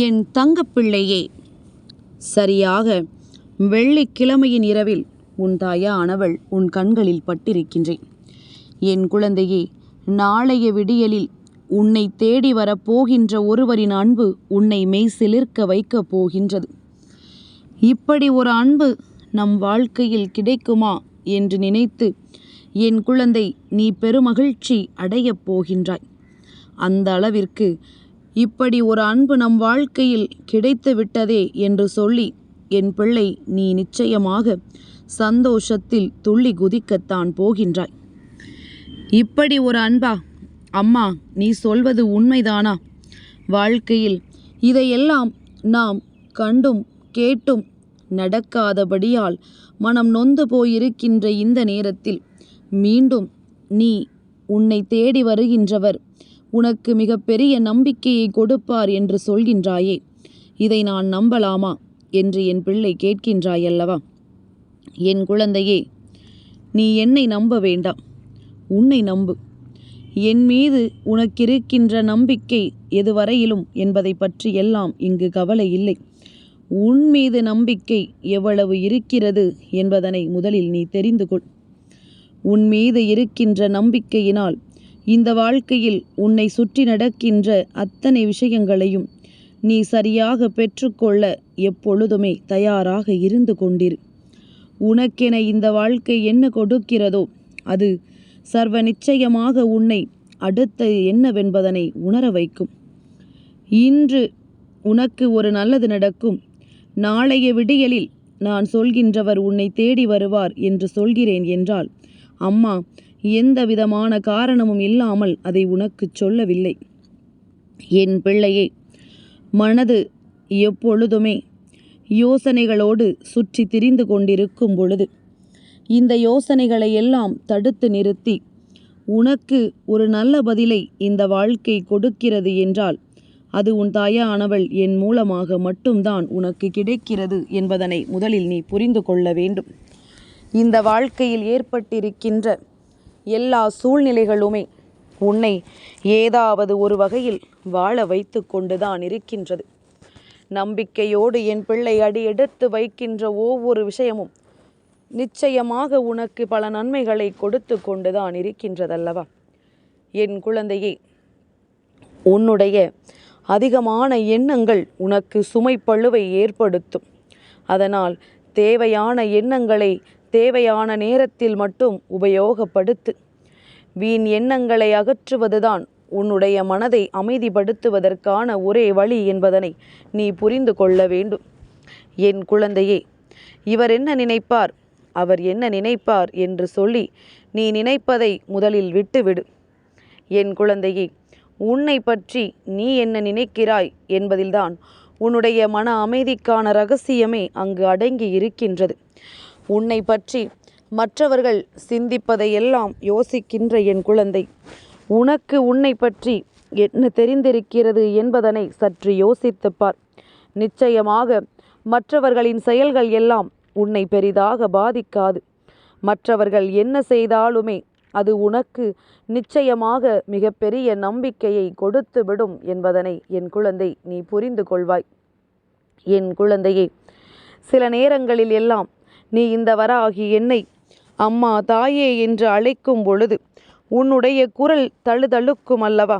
என் தங்கப்பிள்ளையே, சரியாக வெள்ளிக்கிழமையின் இரவில் உன் தாயானவள் உன் கண்களில் பட்டிருக்கின்றேன். என் குழந்தையே, நாளைய விடியலில் உன்னை தேடி வரப்போகின்ற ஒருவரின் அன்பு உன்னை மெய் சிலிர்க்க வைக்கப் போகின்றது. இப்படி ஒரு அன்பு நம் வாழ்க்கையில் கிடைக்குமா என்று நினைத்து என் குழந்தை நீ பெருமகிழ்ச்சி அடையப் போகின்றாய். அந்த அளவிற்கு இப்படி ஒரு அன்பு நம் வாழ்க்கையில் கிடைத்து விட்டதே என்று சொல்லி என் பிள்ளை நீ நிச்சயமாக சந்தோஷத்தில் துள்ளி குதிக்கத்தான் போகின்றாய். இப்படி ஒரு அன்பா? அம்மா, நீ சொல்வது உண்மைதானா? வாழ்க்கையில் இதையெல்லாம் நாம் கண்டும் கேட்டும் நடக்காதபடியால் மனம் நொந்து போயிருக்கின்ற இந்த நேரத்தில் மீண்டும் நீ உன்னை தேடி வருகின்றவர் உனக்கு மிகப்பெரிய நம்பிக்கையை கொடுப்பார் என்று சொல்கின்றாயே, இதை நான் நம்பலாமா என்று என் பிள்ளை கேட்கின்றாயல்லவா? என் குழந்தையே, நீ என்னை நம்ப வேண்டாம், உன்னை நம்பு. என் மீது உனக்கிருக்கின்ற நம்பிக்கை எதுவரையிலும் என்பதை பற்றி எல்லாம் இங்கு கவலை இல்லை. உன் மீது நம்பிக்கை எவ்வளவு இருக்கிறது என்பதனை முதலில் நீ தெரிந்து கொள். உன் மீது இருக்கின்ற நம்பிக்கையினால் இந்த வாழ்க்கையில் உன்னை சுற்றி நடக்கின்ற அத்தனை விஷயங்களையும் நீ சரியாக பெற்றுக்கொள்ள எப்பொழுதுமே தயாராக இருந்து கொண்டிரு. உனக்கென இந்த வாழ்க்கை என்ன கொடுக்கிறதோ அது சர்வ நிச்சயமாக உன்னை அடுத்த என்னவென்பதனை உணர வைக்கும். இன்று உனக்கு ஒரு நல்லது நடக்கும். நாளைய விடியலில் நான் சொல்கின்றவர் உன்னை தேடி வருவார் என்று சொல்கிறேன் என்றால், அம்மா எந்த விதமான காரணமும் இல்லாமல் அதை உனக்கு சொல்லவில்லை. என் பிள்ளையே, மனது எப்பொழுதுமே யோசனைகளோடு சுற்றி திரிந்து கொண்டிருக்கும் பொழுது இந்த யோசனைகளை எல்லாம் தடுத்து நிறுத்தி உனக்கு ஒரு நல்ல பதிலை இந்த வாழ்க்கை கொடுக்கிறது என்றால் அது உன் தாயானவள் என் மூலமாக மட்டும்தான் உனக்கு கிடைக்கிறது என்பதனை முதலில் நீ புரிந்து கொள்ள வேண்டும். இந்த வாழ்க்கையில் ஏற்பட்டிருக்கின்ற எல்லா சூழ்நிலைகளுமே உன்னை ஏதாவது ஒரு வகையில் வாழ வைத்து கொண்டுதான் இருக்கின்றது. நம்பிக்கையோடு என் பிள்ளை அடி எடுத்து வைக்கின்ற ஒவ்வொரு விஷயமும் நிச்சயமாக உனக்கு பல நன்மைகளை கொடுத்து கொண்டுதான் இருக்கின்றதல்லவா? என் குழந்தையே, உன்னுடைய அதிகமான எண்ணங்கள் உனக்கு சுமைப்பழுவை ஏற்படுத்தும். அதனால் தேவையான எண்ணங்களை தேவையான நேரத்தில் மட்டும் உபயோகப்படுத்து. வீண் எண்ணங்களை அகற்றுவதுதான் உன்னுடைய மனதை அமைதிப்படுத்துவதற்கான ஒரே வழி என்பதனை நீ புரிந்து கொள்ள வேண்டும். என் குழந்தையே, இவர் என்ன நினைப்பார், அவர் என்ன நினைப்பார் என்று சொல்லி நீ நினைப்பதை முதலில் விட்டுவிடு. என் குழந்தையே, உன்னை பற்றி நீ என்ன நினைக்கிறாய் என்பதில்தான் உன்னுடைய மன அமைதிக்கான ரகசியமே அங்கு அடங்கி இருக்கின்றது. உன்னை பற்றி மற்றவர்கள் சிந்திப்பதையெல்லாம் யோசிக்கின்ற என் குழந்தை, உனக்கு உன்னை பற்றி என்ன தெரிந்திருக்கிறது என்பதனை சற்று யோசித்துப்பார். நிச்சயமாக மற்றவர்களின் செயல்கள் எல்லாம் உன்னை பெரிதாக பாதிக்காது. மற்றவர்கள் என்ன செய்தாலுமே அது உனக்கு நிச்சயமாக மிகப்பெரிய நம்பிக்கையை கொடுத்துவிடும் என்பதனை என் குழந்தை நீ புரிந்து கொள்வாய். என் குழந்தையே, சில நேரங்களில் எல்லாம் நீ இந்த வராகி என்னை அம்மா தாயே என்று அழைக்கும் பொழுது உன்னுடைய குரல் தழுதழுக்கும் அல்லவா?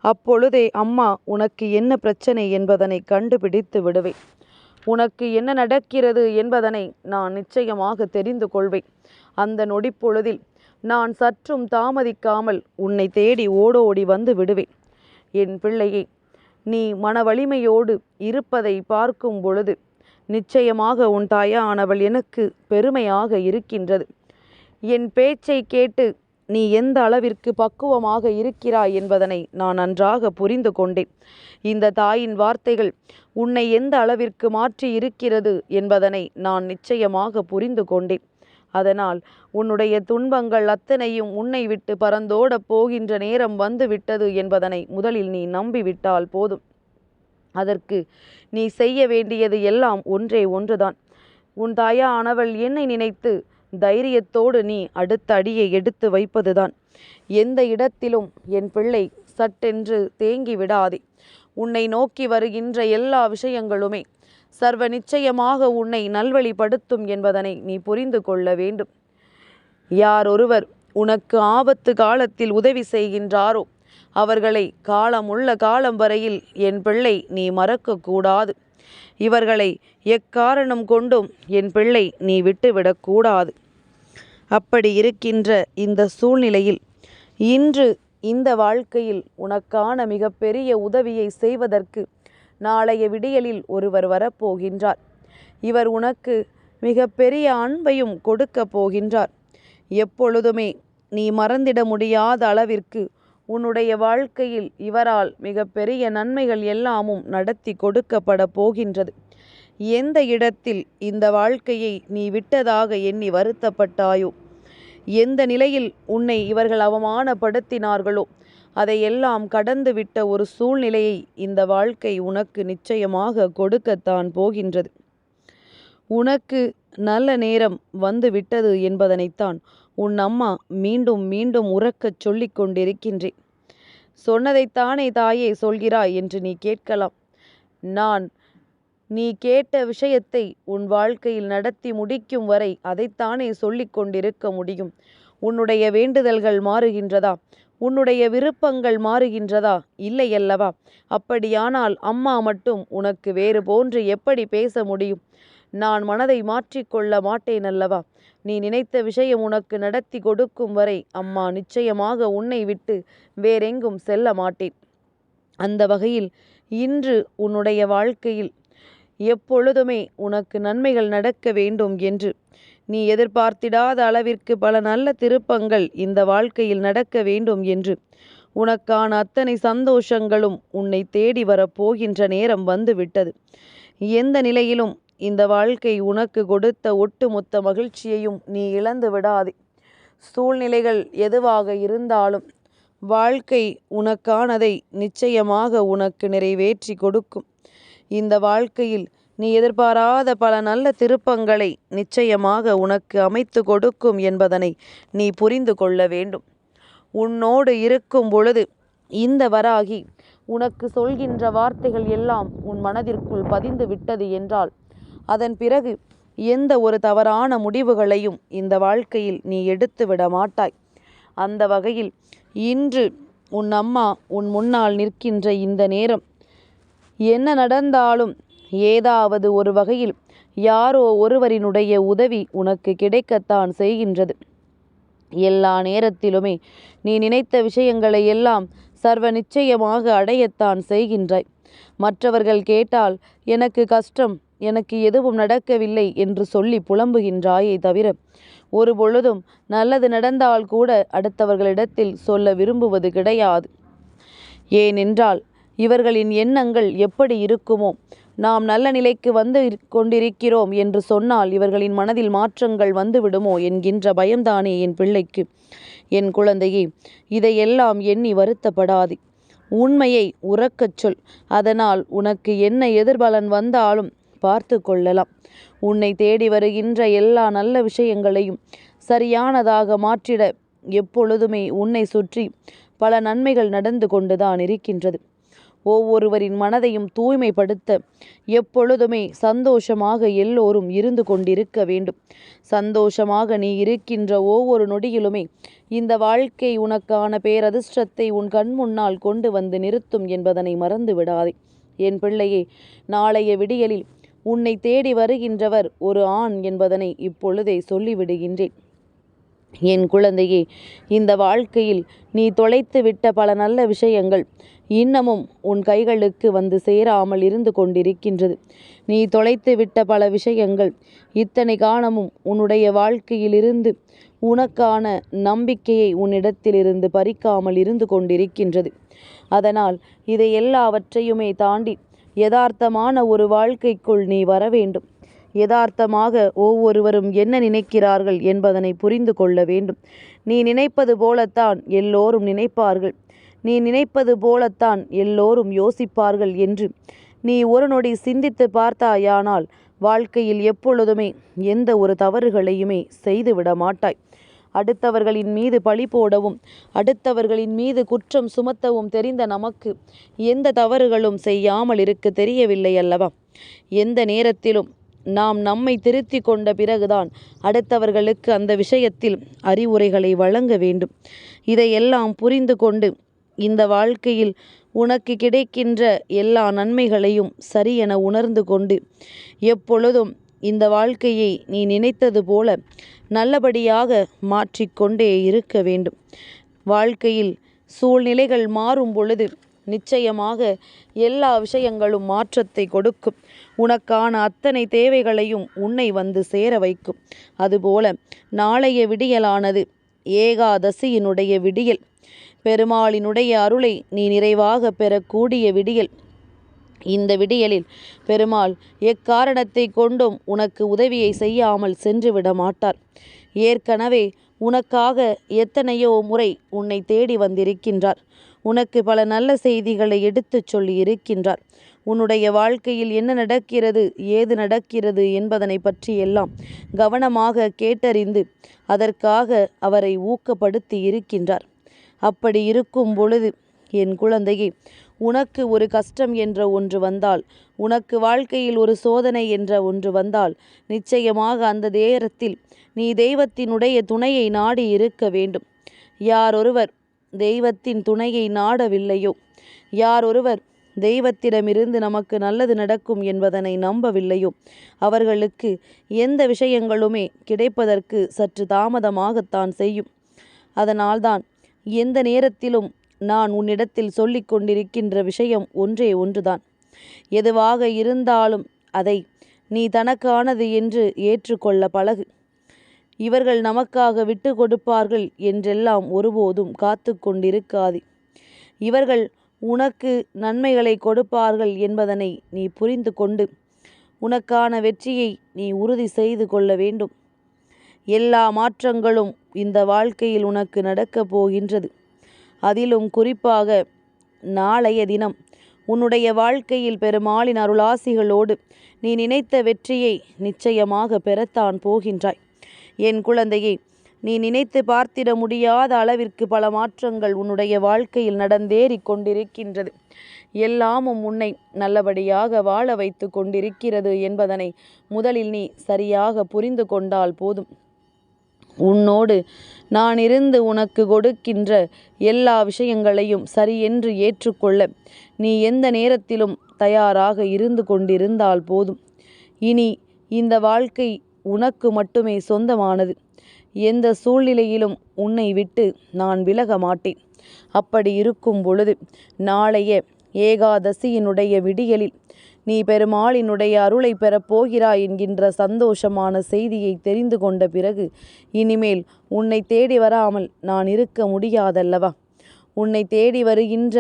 அப்பொழுதே அம்மா உனக்கு என்ன பிரச்சனை என்பதனை கண்டுபிடித்து விடுவேன். உனக்கு என்ன நடக்கிறது என்பதனை நான் நிச்சயமாக தெரிந்து கொள்வேன். அந்த நொடிப்பொழுதில் நான் சற்றும் தாமதிக்காமல் உன்னை தேடி ஓடோடி வந்து விடுவேன். என் பிள்ளையே, நீ மன வலிமையோடு இருப்பதை பார்க்கும் பொழுது நிச்சயமாக உன் தாயானவள் எனக்கு பெருமையாக இருக்கின்றது. என் பேச்சை கேட்டு நீ எந்த அளவிற்கு பக்குவமாக இருக்கிறாய் என்பதனை நான் நன்றாக புரிந்து கொண்டேன். இந்த தாயின் வார்த்தைகள் உன்னை எந்த அளவிற்கு மாற்றி இருக்கிறது என்பதனை நான் நிச்சயமாக புரிந்து கொண்டேன். அதனால் உன்னுடைய துன்பங்கள் அத்தனையும் உன்னை விட்டு பறந்தோடப் போகின்ற நேரம் வந்து விட்டது என்பதனை முதலில் நீ நம்பிவிட்டால் போதும். அதற்கு நீ செய்ய வேண்டியது எல்லாம் ஒன்றே ஒன்றுதான். உன் தாயானவள் என்னை நினைத்து தைரியத்தோடு நீ அடுத்த அடியை எடுத்து வைப்பதுதான். எந்த இடத்திலும் என் பிள்ளை சட்டென்று தேங்கி விடாதே. உன்னை நோக்கி வருகின்ற எல்லா விஷயங்களுமே சர்வ நிச்சயமாக உன்னை நல்வழிப்படுத்தும் என்பதனை நீ புரிந்து கொள்ள வேண்டும். யார் ஒருவர் உனக்கு ஆபத்து காலத்தில் உதவி செய்கின்றாரோ அவர்களை காலமுள்ள காலம் வரையில் என் பிள்ளை நீ மறக்கக்கூடாது. இவர்களை எக்காரணம் கொண்டும் என் பிள்ளை நீ விட்டுவிடக்கூடாது. அப்படி இருக்கின்ற இந்த சூழ்நிலையில் இன்று இந்த வாழ்க்கையில் உனக்கான மிகப்பெரிய உதவியை செய்வதற்கு நாளைய விடியலில் ஒருவர் வரப்போகின்றார். இவர் உனக்கு மிகப்பெரிய அன்பையும் கொடுக்க போகின்றார். எப்பொழுதுமே நீ மறந்திட முடியாத அளவிற்கு உன்னுடைய வாழ்க்கையில் இவரால் மிகப்பெரிய நன்மைகள் எல்லாமும் நடத்தி கொடுக்கப்பட போகின்றது. எந்த இடத்தில் இந்த வாழ்க்கையை நீ விட்டதாக எண்ணி வருத்தப்பட்டாயோ, எந்த நிலையில் உன்னை இவர்கள் அவமானப்படுத்தினார்களோ அதையெல்லாம் கடந்து விட்ட ஒரு சூழ்நிலையை இந்த வாழ்க்கை உனக்கு நிச்சயமாக கொடுக்கத்தான் போகின்றது. உனக்கு நல்ல நேரம் வந்து விட்டது என்பதனைத்தான் உன் அம்மா மீண்டும் மீண்டும் உரக்கச் சொல்லிக் கொண்டிருக்கின்றேன். சொன்னதைத்தானே தாயே சொல்கிறாய் என்று நீ கேட்கலாம். நான் நீ கேட்ட விஷயத்தை உன் வாழ்க்கையில் நடத்தி முடிக்கும் வரை அதைத்தானே சொல்லிக் கொண்டிருக்க முடியும். உன்னுடைய வேண்டுதல்கள் மாறுகின்றதா? உன்னுடைய விருப்பங்கள் மாறுகின்றதா? இல்லையல்லவா? அப்படியானால் அம்மா மட்டும் உனக்கு வேறு போன்று எப்படி பேச முடியும்? நான் மனதை மாற்றிக்கொள்ள மாட்டேன் அல்லவா? நீ நினைத்த விஷயம் உனக்கு நடத்தி கொடுக்கும் வரை அம்மா நிச்சயமாக உன்னை விட்டு வேறெங்கும் செல்ல மாட்டேன். அந்த வகையில் இன்று உன்னுடைய வாழ்க்கையில் எப்பொழுதுமே உனக்கு நன்மைகள் நடக்க வேண்டும் என்று நீ எதிர்பார்த்திடாத அளவிற்கு பல நல்ல திருப்பங்கள் இந்த வாழ்க்கையில் நடக்க வேண்டும் என்று உனக்கான அத்தனை சந்தோஷங்களும் உன்னை தேடி வரப்போகின்ற நேரம் வந்துவிட்டது. எந்த நிலையிலும் இந்த வாழ்க்கை உனக்கு கொடுத்த ஒட்டுமொத்த மகிழ்ச்சியையும் நீ இழந்து விடாதே. சூழ்நிலைகள் எதுவாக இருந்தாலும் வாழ்க்கை உனக்கானதை நிச்சயமாக உனக்கு நிறைவேற்றி கொடுக்கும். இந்த வாழ்க்கையில் நீ எதிர்பாராத பல நல்ல திருப்பங்களை நிச்சயமாக உனக்கு அமைத்து கொடுக்கும் என்பதனை நீ புரிந்து கொள்ள வேண்டும். உன்னோடு இருக்கும் பொழுது இந்த வராகி உனக்கு சொல்கின்ற வார்த்தைகள் எல்லாம் உன் மனதிற்குள் பதிந்து விட்டது என்றால் அதன் பிறகு எந்த ஒரு தவறான முடிவுகளையும் இந்த வாழ்க்கையில் நீ எடுத்து விட மாட்டாய். அந்த வகையில் இன்று உன் அம்மா உன் முன்னால் நிற்கின்ற இந்த நேரம் என்ன நடந்தாலும் ஏதாவது ஒரு வகையில் யாரோ ஒருவரினுடைய உதவி உனக்கு கிடைக்கத்தான் செய்கின்றது. எல்லா நேரத்திலுமே நீ நினைத்த விஷயங்களை எல்லாம் சர்வ நிச்சயமாக அடையத்தான் செய்கின்றாய். மற்றவர்கள் கேட்டால் எனக்கு கஷ்டம், எனக்கு எதுவும் நடக்கவில்லை என்று சொல்லி புலம்புகின்றாயே தவிர ஒரு பொழுதும் நல்லது நடந்தால் கூட அடுத்தவர்களிடத்தில் சொல்ல விரும்புவது கிடையாது. ஏனென்றால் இவர்களின் எண்ணங்கள் எப்படி இருக்குமோ, நாம் நல்ல நிலைக்கு வந்து கொண்டிருக்கிறோம் என்று சொன்னால் இவர்களின் மனதில் மாற்றங்கள் வந்துவிடுமோ என்கின்ற பயம்தானே என் பிள்ளைக்கு. என் குழந்தையே, இதையெல்லாம் எண்ணி வருத்தப்படாதே. உண்மையை உரக்கச் சொல். அதனால் உனக்கு என்ன எதிர்பலன் வந்தாலும் பார்த்து கொள்ளலாம். உன்னை தேடி வருகின்ற எல்லா நல்ல விஷயங்களையும் சரியானதாக மாற்றிட எப்பொழுதுமே உன்னை சுற்றி பல நன்மைகள் நடந்து கொண்டுதான் இருக்கின்றது. ஒவ்வொருவரின் மனதையும் தூய்மைப்படுத்த எப்பொழுதுமே சந்தோஷமாக எல்லோரும் இருந்து கொண்டிருக்க வேண்டும். சந்தோஷமாக நீ இருக்கின்ற ஒவ்வொரு நொடியிலுமே இந்த வாழ்க்கை உனக்கான பேரதிர்ஷ்டத்தை உன் கண் முன்னால் கொண்டு வந்து நிறுத்தும் என்பதனை மறந்து விடாதே. என் பிள்ளையே, நாளைய விடியலில் உன்னை தேடி வருகின்றவர் ஒரு ஆண் என்பதனை இப்பொழுதே சொல்லிவிடுகின்றேன். என் குழந்தையே, இந்த வாழ்க்கையில் நீ தொலைத்து விட்ட பல நல்ல விஷயங்கள் இன்னமும் உன் கைகளுக்கு வந்து சேராமல் இருந்து கொண்டிருக்கின்றது. நீ தொலைத்து விட்ட பல விஷயங்கள் இத்தனை காலமும் உன்னுடைய வாழ்க்கையிலிருந்து உனக்கான நம்பிக்கையை உன்னிடத்திலிருந்து பறிக்காமல் இருந்து கொண்டிருக்கின்றது. அதனால் இதை எல்லாவற்றையுமே தாண்டி யதார்த்தமான ஒரு வாழ்க்கைக்குள் நீ வர வேண்டும். யதார்த்தமாக ஒவ்வொருவரும் என்ன நினைக்கிறார்கள் என்பதனை புரிந்து கொள்ள வேண்டும். நீ நினைப்பது போலத்தான் எல்லோரும் நினைப்பார்கள், நீ நினைப்பது போலத்தான் எல்லோரும் யோசிப்பார்கள் என்று நீ ஒரு நொடி சிந்தித்து பார்த்தாயானால் வாழ்க்கையில் எப்பொழுதுமே எந்த ஒரு தவறுகளையுமே செய்துவிட மாட்டாய். அடுத்தவர்களின் மீது பழி போடவும் அடுத்தவர்களின் மீது குற்றம் சுமத்தவும் தெரிந்த நமக்கு எந்த தவறுகளும் செய்யாமல் இருக்க தெரியவில்லை அல்லவா? எந்த நேரத்திலும் நாம் நம்மை திருத்தி கொண்ட பிறகுதான் அடுத்தவர்களுக்கு அந்த விஷயத்தில் அறிவுரைகளை வழங்க வேண்டும். இதையெல்லாம் புரிந்து கொண்டு இந்த வாழ்க்கையில் உனக்கு கிடைக்கின்ற எல்லா நன்மைகளையும் சரியென உணர்ந்து கொண்டு எப்பொழுதும் இந்த வாழ்க்கையை நீ நினைத்தது போல நல்லபடியாக மாற்றிக்கொண்டே இருக்க வேண்டும். வாழ்க்கையில் சூழ்நிலைகள் மாறும் பொழுது நிச்சயமாக எல்லா விஷயங்களும் மாற்றத்தை கொடுக்கும். உனக்கான அத்தனை தேவைகளையும் உன்னை வந்து சேர வைக்கும். அதுபோல நாளைய விடியலானது ஏகாதசியினுடைய விடியல், பெருமாளினுடைய அருளை நீ நிறைவாக பெறக்கூடிய விடியல். இந்த விடியலில் பெருமாள் எக்காரணத்தை கொண்டும் உனக்கு உதவியை செய்யாமல் சென்று விட மாட்டார். ஏற்கனவே உனக்காக எத்தனையோ முறை உன்னை தேடி வந்திருக்கின்றார். உனக்கு பல நல்ல செய்திகளை எடுத்துச் சொல்லி இருக்கின்றார். உன்னுடைய வாழ்க்கையில் என்ன நடக்கிறது, ஏது நடக்கிறது என்பதனை பற்றி எல்லாம் கவனமாக கேட்டறிந்து அதற்காக அவரை ஊக்கப்படுத்தி இருக்கின்றார். அப்படி இருக்கும் பொழுது என் குழந்தையே, உனக்கு ஒரு கஷ்டம் என்ற ஒன்று வந்தால், உனக்கு வாழ்க்கையில் ஒரு சோதனை என்ற ஒன்று வந்தால், நிச்சயமாக அந்த நேரத்தில் நீ தெய்வத்தினுடைய துணையை நாடி இருக்க வேண்டும். யாரொருவர் தெய்வத்தின் துணையை நாடவில்லையோ, யாரொருவர் தெய்வத்திடமிருந்து நமக்கு நல்லது நடக்கும் என்பதனை நம்பவில்லையோ, அவர்களுக்கு எந்த விஷயங்களுமே கிடைப்பதற்கு சற்று தாமதமாகத்தான் செய்யும். அதனால்தான் எந்த நேரத்திலும் நான் உன்னிடத்தில் சொல்லிக் கொண்டிருக்கின்ற விஷயம் ஒன்றே ஒன்றுதான். எதுவாக இருந்தாலும் அதை நீ தனக்கானது என்று ஏற்றுக்கொள்ள பழகு. இவர்கள் நமக்காக விட்டு கொடுப்பார்கள் என்றெல்லாம் ஒருபோதும் காத்து கொண்டிருக்காதே. இவர்கள் உனக்கு நன்மைகளை கொடுப்பார்கள் என்பதனை நீ புரிந்து கொண்டு உனக்கான வெற்றியை நீ உறுதி செய்து கொள்ள வேண்டும். எல்லா மாற்றங்களும் இந்த வாழ்க்கையில் உனக்கு நடக்கப் போகின்றது. அதிலும் குறிப்பாக நாளைய தினம் உன்னுடைய வாழ்க்கையில் பெருமாளின் அருளாசிகளோடு நீ நினைத்த வெற்றியை நிச்சயமாக பெறத்தான் போகின்றாய். என் குழந்தையே, நீ நினைத்து பார்த்திட முடியாத அளவிற்கு பல மாற்றங்கள் உன்னுடைய வாழ்க்கையில் நடந்தேறி கொண்டிருக்கின்றது. எல்லாமும் உன்னை நல்லபடியாக வாழ வைத்து கொண்டிருக்கிறது என்பதனை முதலில் நீ சரியாக புரிந்து கொண்டால் போதும். உன்னோடு நான் இருந்து உனக்கு கொடுக்கின்ற எல்லா விஷயங்களையும் சரியென்று ஏற்றுக்கொள்ள நீ எந்த நேரத்திலும் தயாராக இருந்து கொண்டிருந்தால் போதும். இனி இந்த வாழ்க்கை உனக்கு மட்டுமே சொந்தமானது. எந்த சூழ்நிலையிலும் உன்னை விட்டு நான் விலக மாட்டேன். அப்படி இருக்கும் பொழுது நாளைய ஏகாதசியினுடைய விடியலில் நீ பெருமாளினுடைய அருளை பெறப்போகிறாய் என்கின்ற சந்தோஷமான செய்தியை தெரிந்து கொண்ட பிறகு இனிமேல் உன்னை தேடி வராமல் நான் இருக்க முடியாதல்லவா? உன்னை தேடி வருகின்ற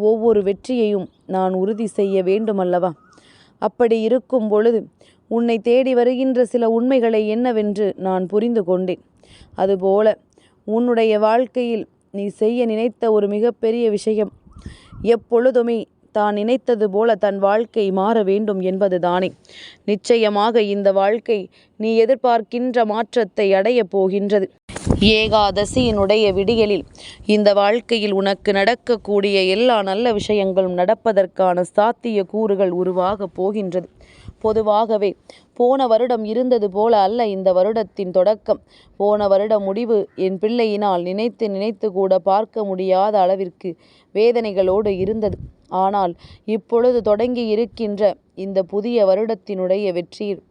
ஒவ்வொரு வெற்றியையும் நான் உறுதி செய்ய வேண்டுமல்லவா? அப்படி இருக்கும் பொழுது உன்னை தேடி வருகின்ற சில உண்மைகளை என்னவென்று நான் புரிந்து கொண்டேன். அதுபோல உன்னுடைய வாழ்க்கையில் நீ செய்ய நினைத்த ஒரு மிகப்பெரிய விஷயம் எப்பொழுதுமே தான் நினைத்தது போல தன் வாழ்க்கை மாற வேண்டும் என்பதுதானே. நிச்சயமாக இந்த வாழ்க்கை நீ எதிர்பார்க்கின்ற மாற்றத்தை அடையப் போகின்றது. ஏகாதசியினுடைய விடியலில் இந்த வாழ்க்கையில் உனக்கு நடக்கக்கூடிய எல்லா நல்ல விஷயங்களும் நடப்பதற்கான சாத்திய கூறுகள் உருவாகப் போகின்றது. பொதுவாகவே போன வருடம் இருந்தது போல அல்ல இந்த வருடத்தின் தொடக்கம். போன வருட முடிவு என் பிள்ளையினால் நினைத்து நினைத்து கூட பார்க்க முடியாத அளவிற்கு வேதனைகளோடு இருந்தது. ஆனால் இப்பொழுது தொடங்கி இருக்கின்ற இந்த புதிய வருடத்தினுடைய வெற்றியில்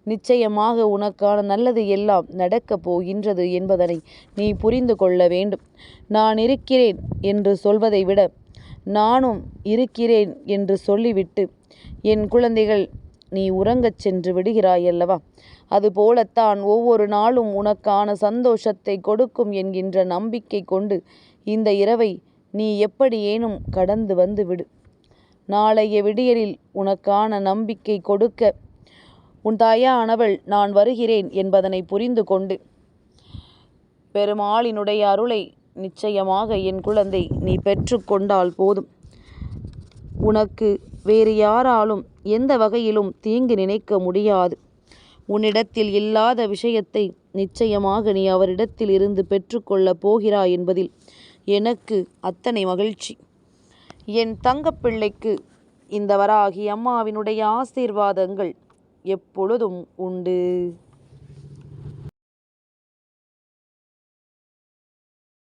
நிச்சயமாக உனக்கான நல்லது எல்லாம் நடக்கப் போகின்றது என்பதனை நீ புரிந்து கொள்ள வேண்டும். நான் இருக்கிறேன் என்று சொல்வதை விட நானும் இருக்கிறேன் என்று சொல்லிவிட்டு என் குழந்தைகள் நீ உறங்கச் சென்று விடுகிறாயல்லவா? அதுபோலத்தான் ஒவ்வொரு நாளும் உனக்கான சந்தோஷத்தை கொடுக்கும் என்கின்ற நம்பிக்கை கொண்டு இந்த இரவை நீ எப்படியேனும் கடந்து வந்து விடு. நாளைய விடியலில் உனக்கான நம்பிக்கை கொடுக்க உன் தாயானவள் நான் வருகிறேன் என்பதனை புரிந்து கொண்டு பெருமாளினுடைய அருளை நிச்சயமாக என் குழந்தை நீ பெற்றுக்கொண்டால் போதும். உனக்கு வேறு யாராலும் எந்த வகையிலும் தீங்கு நினைக்க முடியாது. உன்னிடத்தில் இல்லாத விஷயத்தை நிச்சயமாக நீ அவரிடத்தில் இருந்து பெற்றுக்கொள்ளப் போகிறாய் என்பதில் எனக்கு அத்தனை மகிழ்ச்சி. என் தங்கப்பிள்ளைக்கு இந்த வராகி அம்மாவினுடைய ஆசீர்வாதங்கள் எப்பொழுதும் உண்டு.